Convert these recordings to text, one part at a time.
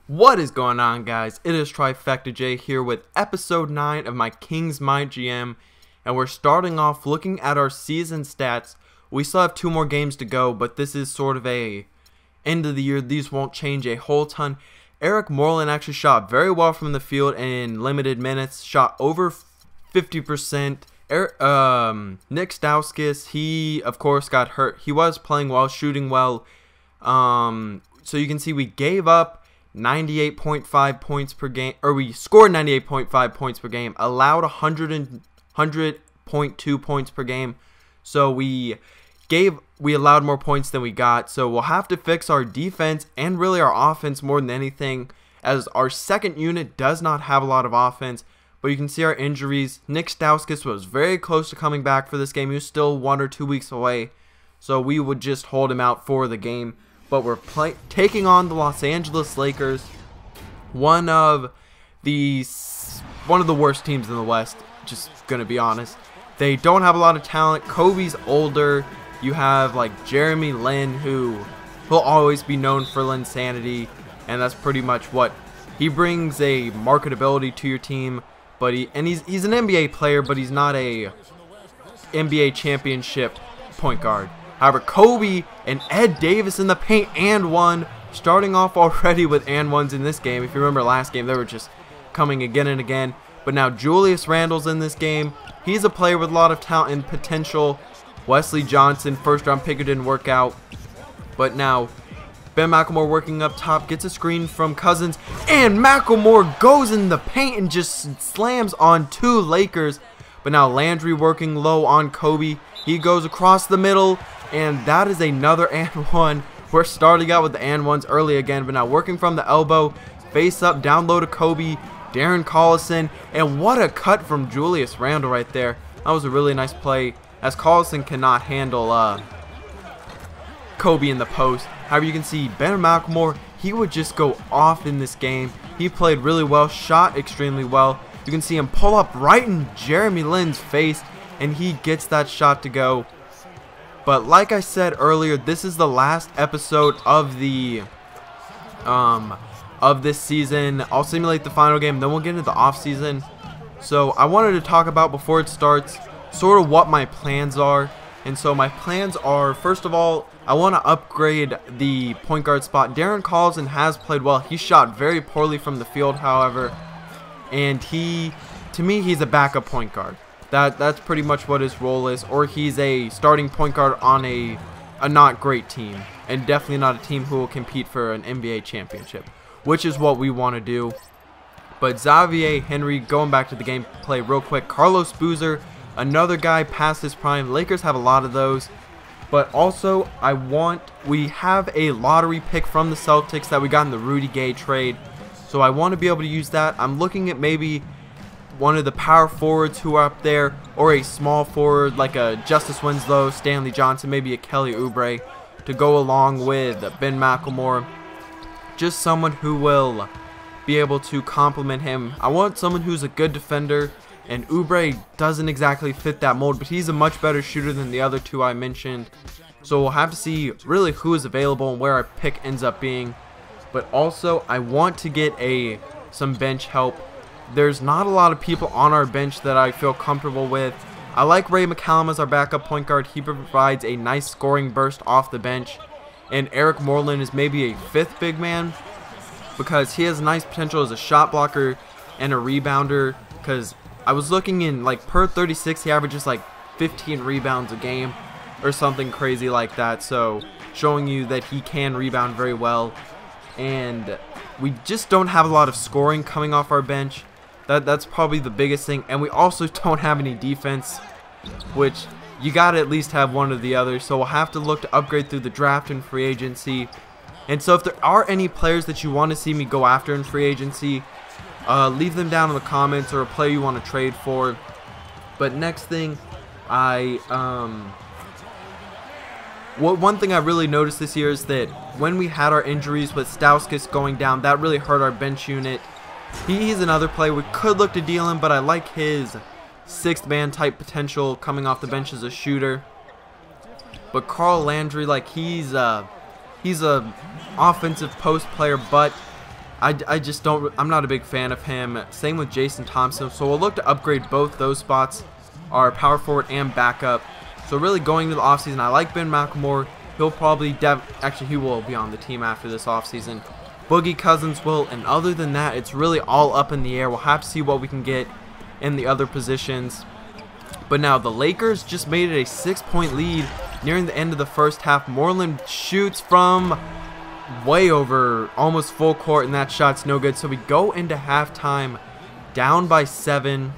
What is going on, guys? It is Trifecta J here with episode 9 of my Kings MyGM, and we're starting off looking at our season stats. We still have 2 more games to go, but this is sort of a end of the year. These won't change a whole ton. Eric Moreland actually shot very well from the field in limited minutes, shot over 50%. Nick Stauskas, he of course got hurt. He was playing well, shooting well. So you can see we gave up 98.5 points per game, or we scored 98.5 points per game, allowed 100.2 points per game. So we allowed more points than we got. So we'll have to fix our defense and really our offense more than anything, as our second unit does not have a lot of offense. But you can see our injuries. Nick Stauskas was very close to coming back for this game. He was still 1 or 2 weeks away, so we would just hold him out for the game. But we're taking on the Los Angeles Lakers, one of the worst teams in the West, just gonna be honest. They don't have a lot of talent. Kobe's older. You have like Jeremy Lin, who will always be known for Linsanity, and that's pretty much what he brings, a marketability to your team. But he's an NBA player, but he's not a NBA championship point guard. However, Kobe and Ed Davis in the paint and one, starting off already with and ones in this game. If you remember last game, they were just coming again and again. But now Julius Randle's in this game. He's a player with a lot of talent and potential. Wesley Johnson, first round pick, didn't work out. But now Ben McLemore working up top, gets a screen from Cousins, and McLemore goes in the paint and just slams on 2 Lakers. But now Landry working low on Kobe. He goes across the middle, and that is another and one. We're starting out with the and ones early again, but now working from the elbow, face up, down low to Kobe, Darren Collison, and what a cut from Julius Randle right there. That was a really nice play, as Collison cannot handle Kobe in the post. However, you can see Ben McLemore, he would just go off in this game. He played really well, shot extremely well. You can see him pull up right in Jeremy Lin's face, and he gets that shot to go. But like I said earlier, this is the last episode of the of this season. I'll simulate the final game, then we'll get into the off season. So I wanted to talk about, before it starts, sort of what my plans are. And so my plans are, first of all, I want to upgrade the point guard spot. Darren Collison has played well. He shot very poorly from the field, however, and to me, he's a backup point guard. That's pretty much what his role is, or he's a starting point guard on a not great team, and definitely not a team who will compete for an NBA championship, which is what we want to do. But Xavier Henry, going back to the gameplay real quick, Carlos Boozer, another guy past his prime. Lakers have a lot of those. But also, we have a lottery pick from the Celtics that we got in the Rudy Gay trade, so I want to be able to use that. I'm looking at maybe one of the power forwards who are up there, or a small forward like a Justice Winslow, Stanley Johnson, maybe a Kelly Oubre, to go along with Ben McLemore. Just someone who will be able to complement him. I want someone who's a good defender, and Oubre doesn't exactly fit that mold, but he's a much better shooter than the other 2 I mentioned. So we'll have to see really who is available and where our pick ends up being. But also, I want to get some bench help. There's not a lot of people on our bench that I feel comfortable with. I like Ray McCallum as our backup point guard. He provides a nice scoring burst off the bench. And Eric Moreland is maybe a 5th big man, because he has nice potential as a shot blocker and a rebounder. Because I was looking in, like, per 36, he averages like 15 rebounds a game or something crazy like that. So showing you that he can rebound very well. And we just don't have a lot of scoring coming off our bench. That's probably the biggest thing. And we also don't have any defense, which you gotta at least have one or the other. So we'll have to look to upgrade through the draft and free agency. And so if there are any players that you want to see me go after in free agency, leave them down in the comments, or a player you want to trade for. But next thing, one thing I really noticed this year is that when we had our injuries with Stauskas going down, that really hurt our bench unit. He's another player we could look to deal him, but I like his 6th man type potential coming off the bench as a shooter. But Carl Landry, like, he's a offensive post player, but I just don't. I'm not a big fan of him. Same with Jason Thompson. So we'll look to upgrade both those spots, our power forward and backup. So really going to the offseason, I like Ben McLemore. He'll probably actually he will be on the team after this offseason. Boogie Cousins will, and other than that, it's really all up in the air. We'll have to see what we can get in the other positions. But now the Lakers just made it a 6-point lead nearing the end of the first half. Moreland shoots from way over almost full court, and that shot's no good. So we go into halftime down by 7.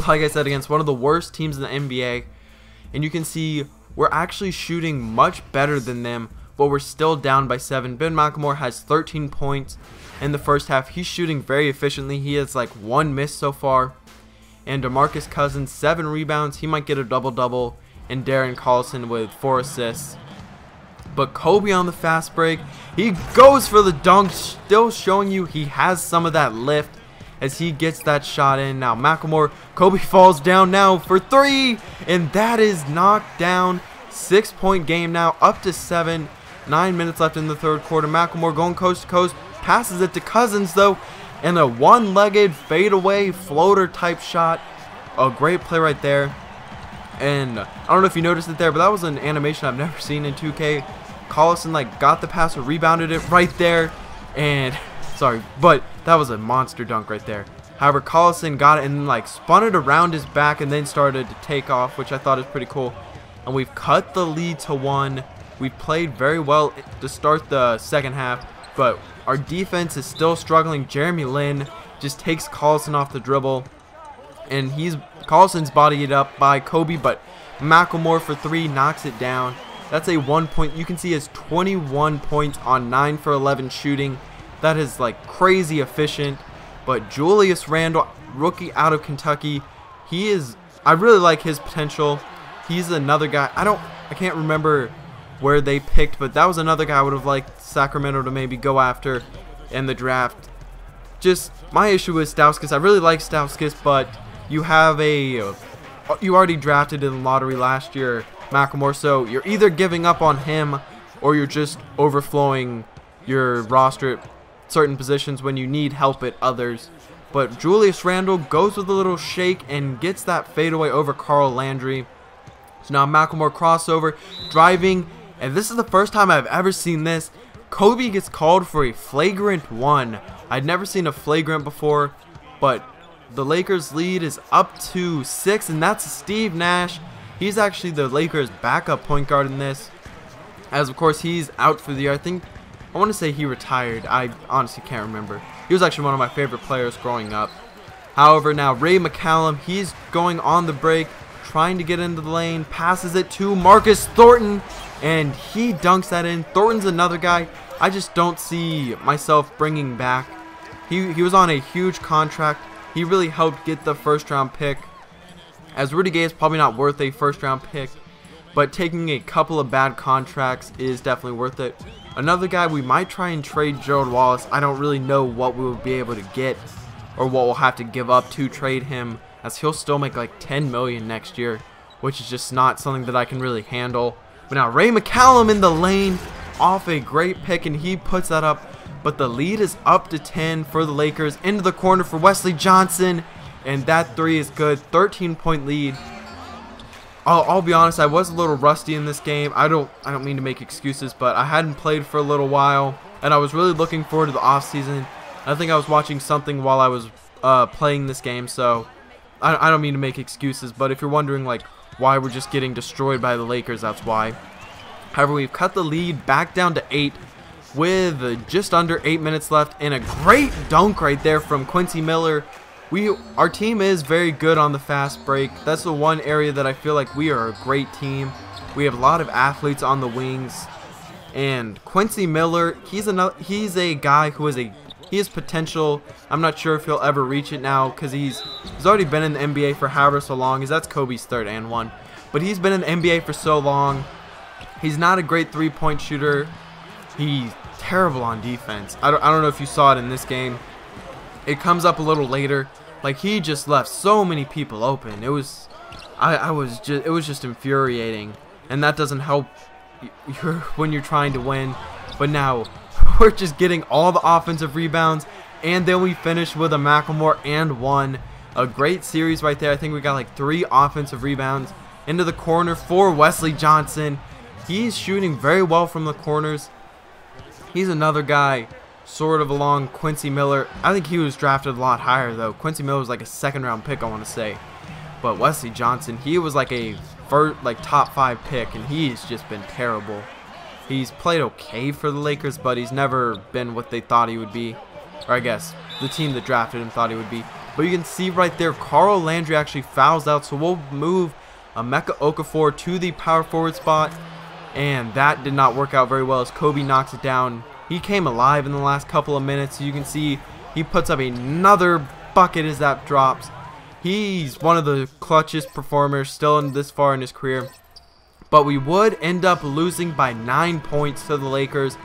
Like I said, against one of the worst teams in the NBA. And you can see we're actually shooting much better than them, but we're still down by 7. Ben McLemore has 13 points in the first half. He's shooting very efficiently. He has like 1 miss so far. And DeMarcus Cousins, 7 rebounds. He might get a double-double. And Darren Collison with 4 assists. But Kobe on the fast break, he goes for the dunk, still showing you he has some of that lift as he gets that shot in. Now McLemore, Kobe falls down now for 3, and that is knocked down. 6-point game now, up to 7. 9 minutes left in the third quarter. McLemore going coast to coast, passes it to Cousins though, and a one-legged fadeaway floater type shot. A great play right there. And I don't know if you noticed it there, but that was an animation I've never seen in 2K. Collison like got the pass or rebounded it right there, and sorry, but that was a monster dunk right there. However, Collison got it and like spun it around his back and then started to take off, which I thought is pretty cool. And we've cut the lead to 1. We've played very well to start the second half, but our defense is still struggling. Jeremy Lin just takes Collison off the dribble, and Collison's bodied up by Kobe, but McLemore for 3 knocks it down. That's a 1 point. You can see his 21 points on 9 for 11 shooting. That is like crazy efficient. But Julius Randle, rookie out of Kentucky, I really like his potential. He's another guy. I can't remember where they picked, but that was another guy I would have liked Sacramento to maybe go after in the draft. Just my issue with Stauskas, I really like Stauskas, but you already drafted in the lottery last year, McLemore, so you're either giving up on him or you're just overflowing your roster at certain positions when you need help at others. But Julius Randle goes with a little shake and gets that fadeaway over Carl Landry. So now McLemore crossover, driving, and this is the first time I've ever seen this. Kobe gets called for a flagrant 1. I'd never seen a flagrant before, but the Lakers lead is up to 6, and that's Steve Nash. He's actually the Lakers' backup point guard in this, as of course he's out for the year. I want to say he retired. I honestly can't remember. He was actually one of my favorite players growing up. However, now Ray McCallum, he's going on the break, trying to get into the lane, passes it to Marcus Thornton, and he dunks that in. Thornton's another guy I just don't see myself bringing back. He was on a huge contract. He really helped get the first-round pick. As Rudy Gay is probably not worth a first-round pick, but taking a couple of bad contracts is definitely worth it. Another guy we might try and trade, Gerald Wallace. I don't really know what we will be able to get or what we'll have to give up to trade him, as he'll still make like $10 million next year, which is just not something that I can really handle. But now Ray McCallum in the lane off a great pick, and he puts that up. But the lead is up to 10 for the Lakers. Into the corner for Wesley Johnson, and that 3 is good. 13-point lead. I'll be honest, I was a little rusty in this game. I don't mean to make excuses, but I hadn't played for a little while, and I was really looking forward to the offseason. I think I was watching something while I was playing this game, so I don't mean to make excuses, but if you're wondering like why we're just getting destroyed by the Lakers, that's why. However, we've cut the lead back down to 8 with just under 8 minutes left, and a great dunk right there from Quincy Miller. Our team is very good on the fast break. That's the one area that I feel like we are a great team. We have a lot of athletes on the wings, and Quincy Miller, he's a guy who has potential. I'm not sure if he'll ever reach it now, because he's already been in the NBA for however so long. That's Kobe's third and 1, but he's been in the NBA for so long. He's not a great three-point shooter. He's terrible on defense. I don't know if you saw it in this game. It comes up a little later. Like, he just left so many people open. It was just infuriating, and that doesn't help when you're trying to win. But now we're just getting all the offensive rebounds, and then we finish with a Macklemore and one. A great series right there. I think we got like 3 offensive rebounds. Into the corner for Wesley Johnson. He's shooting very well from the corners. He's another guy sort of along Quincy Miller. I think he was drafted a lot higher though. Quincy Miller was like a 2nd round pick, I want to say. But Wesley Johnson, he was like a top 5 pick, and he's just been terrible. He's played okay for the Lakers, but he's never been what they thought he would be. Or I guess the team that drafted him thought he would be. But you can see right there, Carl Landry actually fouls out, so we'll move Emeka Okafor to the power forward spot. And that did not work out very well as Kobe knocks it down. He came alive in the last couple of minutes. You can see he puts up another bucket as that drops. He's one of the clutchest performers still in this far in his career. But we would end up losing by 9 points to the Lakers.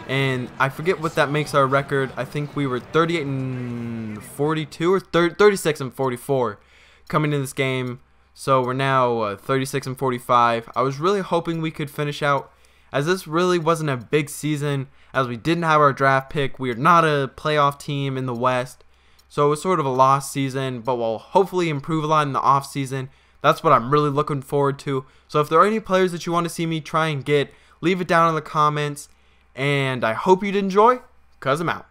And I forget what that makes our record. I think we were 38-42 or 36-44 coming into this game. So we're now 36-45. I was really hoping we could finish out, as this really wasn't a big season, as we didn't have our draft pick. We are not a playoff team in the West. So it was sort of a lost season, but we'll hopefully improve a lot in the off season. That's what I'm really looking forward to. So if there are any players that you want to see me try and get, leave it down in the comments. And I hope you did enjoy, 'cause I'm out.